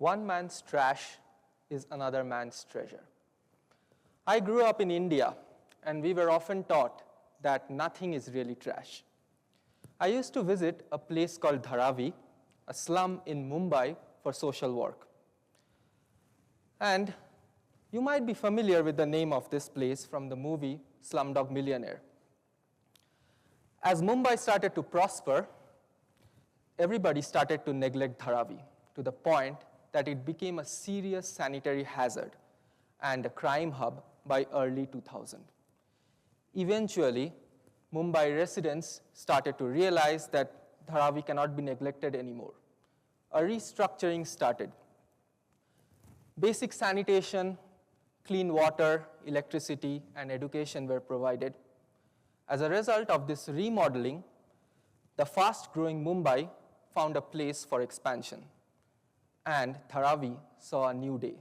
One man's trash is another man's treasure. I grew up in India, and we were often taught that nothing is really trash. I used to visit a place called Dharavi, a slum in Mumbai, for social work. And you might be familiar with the name of this place from the movie Slumdog Millionaire. As Mumbai started to prosper, everybody started to neglect Dharavi to the point that it became a serious sanitary hazard and a crime hub by early 2000. Eventually, Mumbai residents started to realize that Dharavi cannot be neglected anymore. A restructuring started. Basic sanitation, clean water, electricity, and education were provided. As a result of this remodeling, the fast-growing Mumbai found a place for expansion, and Dharavi saw a new day.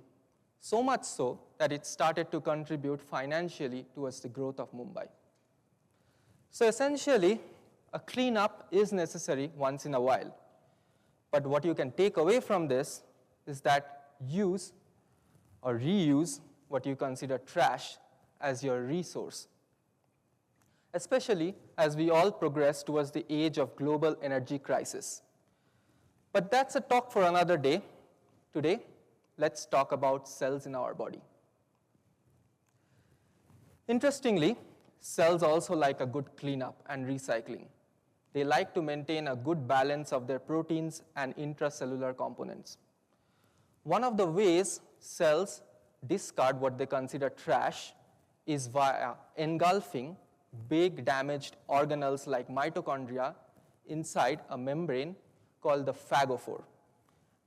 So much so that it started to contribute financially towards the growth of Mumbai. So essentially, a cleanup is necessary once in a while. But what you can take away from this is that use or reuse what you consider trash as your resource, especially as we all progress towards the age of global energy crisis. But that's a talk for another day. Today, let's talk about cells in our body. Interestingly, cells also like a good cleanup and recycling. They like to maintain a good balance of their proteins and intracellular components. One of the ways cells discard what they consider trash is via engulfing big damaged organelles like mitochondria inside a membrane called the phagophore,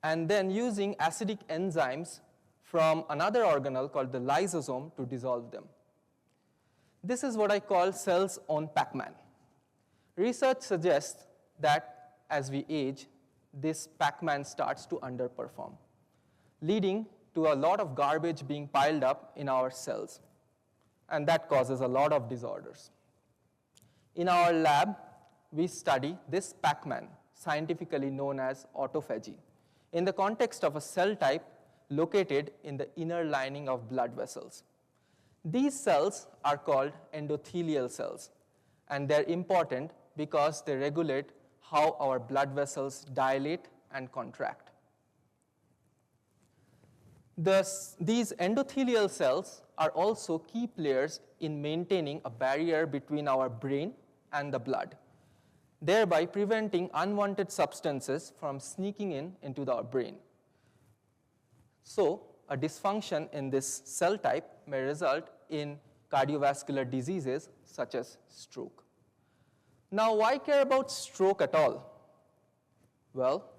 and then using acidic enzymes from another organelle called the lysosome to dissolve them. This is what I call cell's own Pac-Man. Research suggests that as we age, this Pac-Man starts to underperform, leading to a lot of garbage being piled up in our cells, and that causes a lot of disorders. In our lab, we study this Pac-Man, scientifically known as autophagy, in the context of a cell type located in the inner lining of blood vessels. These cells are called endothelial cells, and they're important because they regulate how our blood vessels dilate and contract. These endothelial cells are also key players in maintaining a barrier between our brain and the blood, thereby preventing unwanted substances from sneaking into our brain. So, a dysfunction in this cell type may result in cardiovascular diseases such as stroke. Now, why care about stroke at all? Well,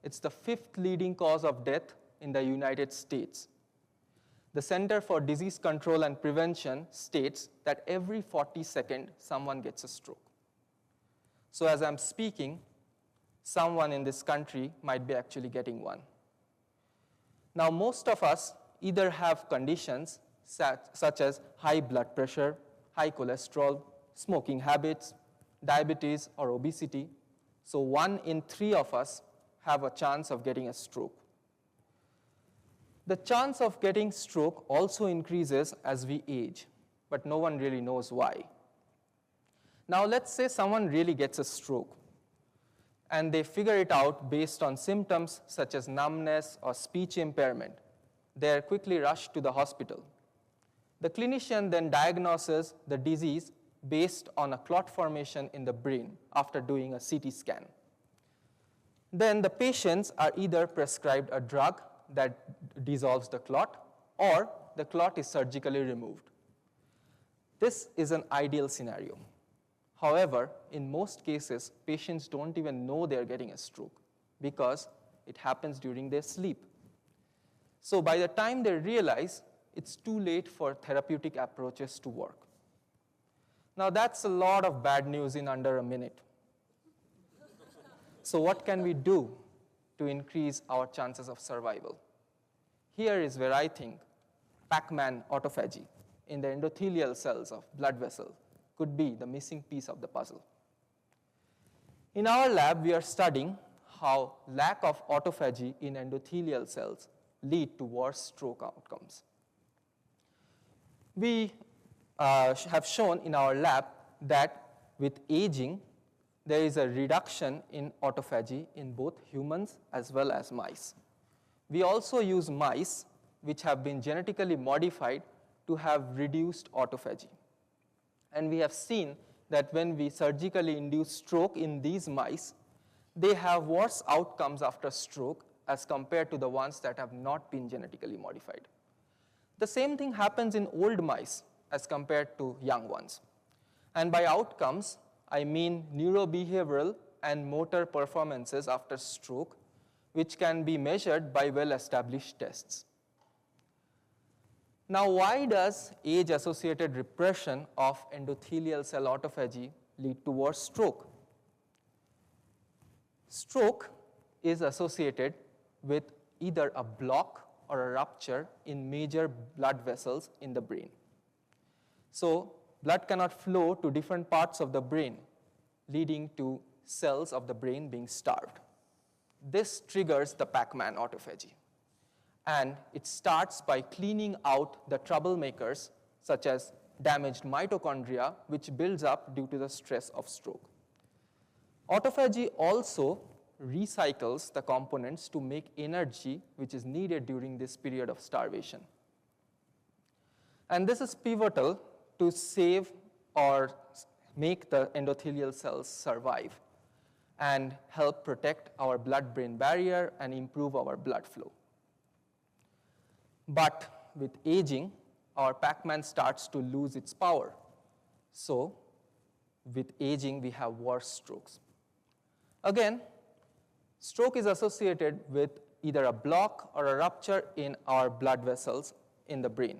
it's the 5th leading cause of death in the United States. The Center for Disease Control and Prevention states that every 40 seconds, someone gets a stroke. So as I'm speaking, someone in this country might be actually getting one. Now, most of us either have conditions such as high blood pressure, high cholesterol, smoking habits, diabetes, or obesity. So 1 in 3 of us have a chance of getting a stroke. The chance of getting stroke also increases as we age, but no one really knows why. Now let's say someone really gets a stroke, and they figure it out based on symptoms such as numbness or speech impairment. They are quickly rushed to the hospital. The clinician then diagnoses the disease based on a clot formation in the brain after doing a CT scan. Then the patients are either prescribed a drug that dissolves the clot, or the clot is surgically removed. This is an ideal scenario. However, in most cases, patients don't even know they're getting a stroke because it happens during their sleep. So by the time they realize, it's too late for therapeutic approaches to work. Now that's a lot of bad news in under a minute. So what can we do to increase our chances of survival? Here is where I think Pac-Man autophagy in the endothelial cells of blood vessels could be the missing piece of the puzzle. In our lab, we are studying how lack of autophagy in endothelial cells lead to worse stroke outcomes. We have shown in our lab that with aging, there is a reduction in autophagy in both humans as well as mice. We also use mice which have been genetically modified to have reduced autophagy. And we have seen that when we surgically induce stroke in these mice, they have worse outcomes after stroke as compared to the ones that have not been genetically modified. The same thing happens in old mice as compared to young ones. And by outcomes, I mean neurobehavioral and motor performances after stroke, which can be measured by well-established tests. Now, why does age-associated repression of endothelial cell autophagy lead to worse stroke? Stroke is associated with either a block or a rupture in major blood vessels in the brain. So, blood cannot flow to different parts of the brain, leading to cells of the brain being starved. This triggers the Pac-Man autophagy. And it starts by cleaning out the troublemakers, such as damaged mitochondria, which builds up due to the stress of stroke. Autophagy also recycles the components to make energy, which is needed during this period of starvation. And this is pivotal to save or make the endothelial cells survive and help protect our blood-brain barrier and improve our blood flow. But with aging, our Pac-Man starts to lose its power. So with aging, we have worse strokes. Again, stroke is associated with either a block or a rupture in our blood vessels in the brain.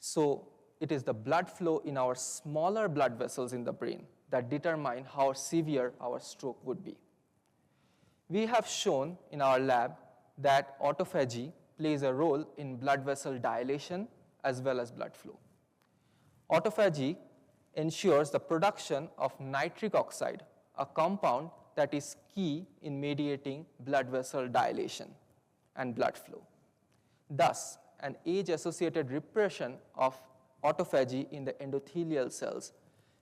So it is the blood flow in our smaller blood vessels in the brain that determine how severe our stroke would be. We have shown in our lab that autophagy plays a role in blood vessel dilation as well as blood flow. Autophagy ensures the production of nitric oxide, a compound that is key in mediating blood vessel dilation and blood flow. Thus, an age-associated repression of autophagy in the endothelial cells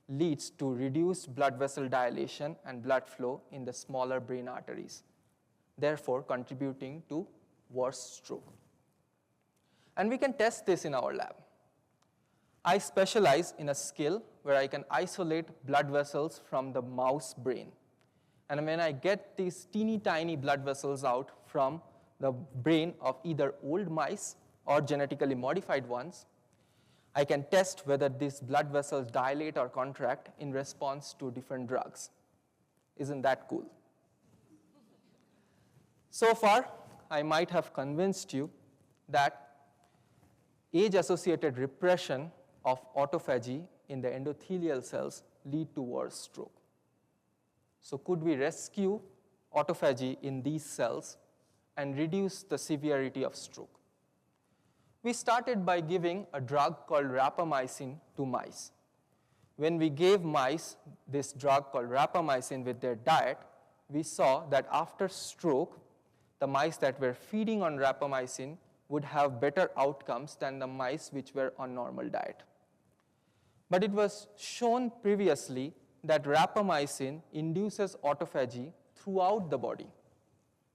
leads to reduced blood vessel dilation and blood flow in the smaller brain arteries, therefore contributing to worse stroke. And we can test this in our lab. I specialize in a skill where I can isolate blood vessels from the mouse brain. And when I get these teeny tiny blood vessels out from the brain of either old mice or genetically modified ones, I can test whether these blood vessels dilate or contract in response to different drugs. Isn't that cool? So far, I might have convinced you that age-associated repression of autophagy in the endothelial cells lead to worse stroke. So could we rescue autophagy in these cells and reduce the severity of stroke? We started by giving a drug called rapamycin to mice. When we gave mice this drug called rapamycin with their diet, we saw that after stroke, the mice that were feeding on rapamycin would have better outcomes than the mice which were on normal diet. But it was shown previously that rapamycin induces autophagy throughout the body.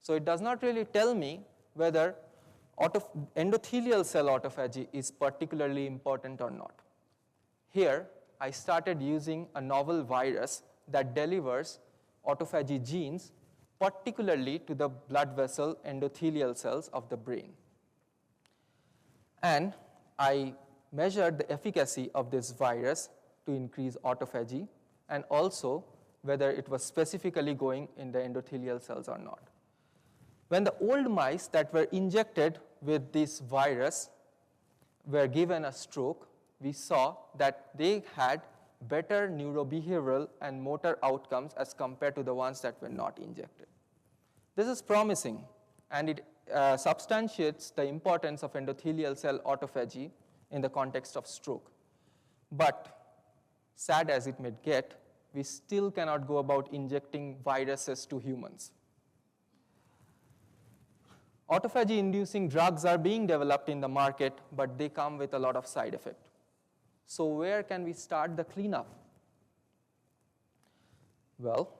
So it does not really tell me whether endothelial cell autophagy is particularly important or not. Here, I started using a novel virus that delivers autophagy genes, particularly to the blood vessel endothelial cells of the brain. And I measured the efficacy of this virus to increase autophagy and also whether it was specifically going in the endothelial cells or not. When the old mice that were injected with this virus were given a stroke, we saw that they had better neurobehavioral and motor outcomes as compared to the ones that were not injected. This is promising, and it substantiates the importance of endothelial cell autophagy in the context of stroke. But sad as it may get, we still cannot go about injecting viruses to humans. Autophagy-inducing drugs are being developed in the market, but they come with a lot of side effect. So where can we start the cleanup? Well,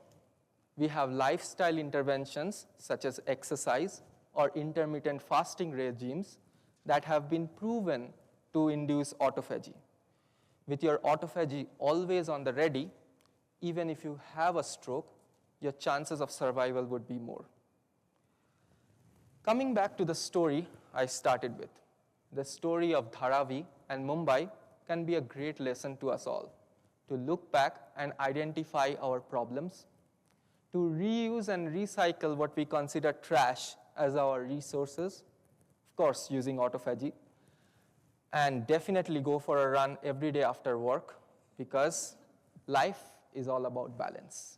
we have lifestyle interventions such as exercise or intermittent fasting regimes that have been proven to induce autophagy. With your autophagy always on the ready, even if you have a stroke, your chances of survival would be more. Coming back to the story I started with, the story of Dharavi and Mumbai can be a great lesson to us all, to look back and identify our problems, to reuse and recycle what we consider trash as our resources, of course using autophagy, and definitely go for a run every day after work, because life is all about balance.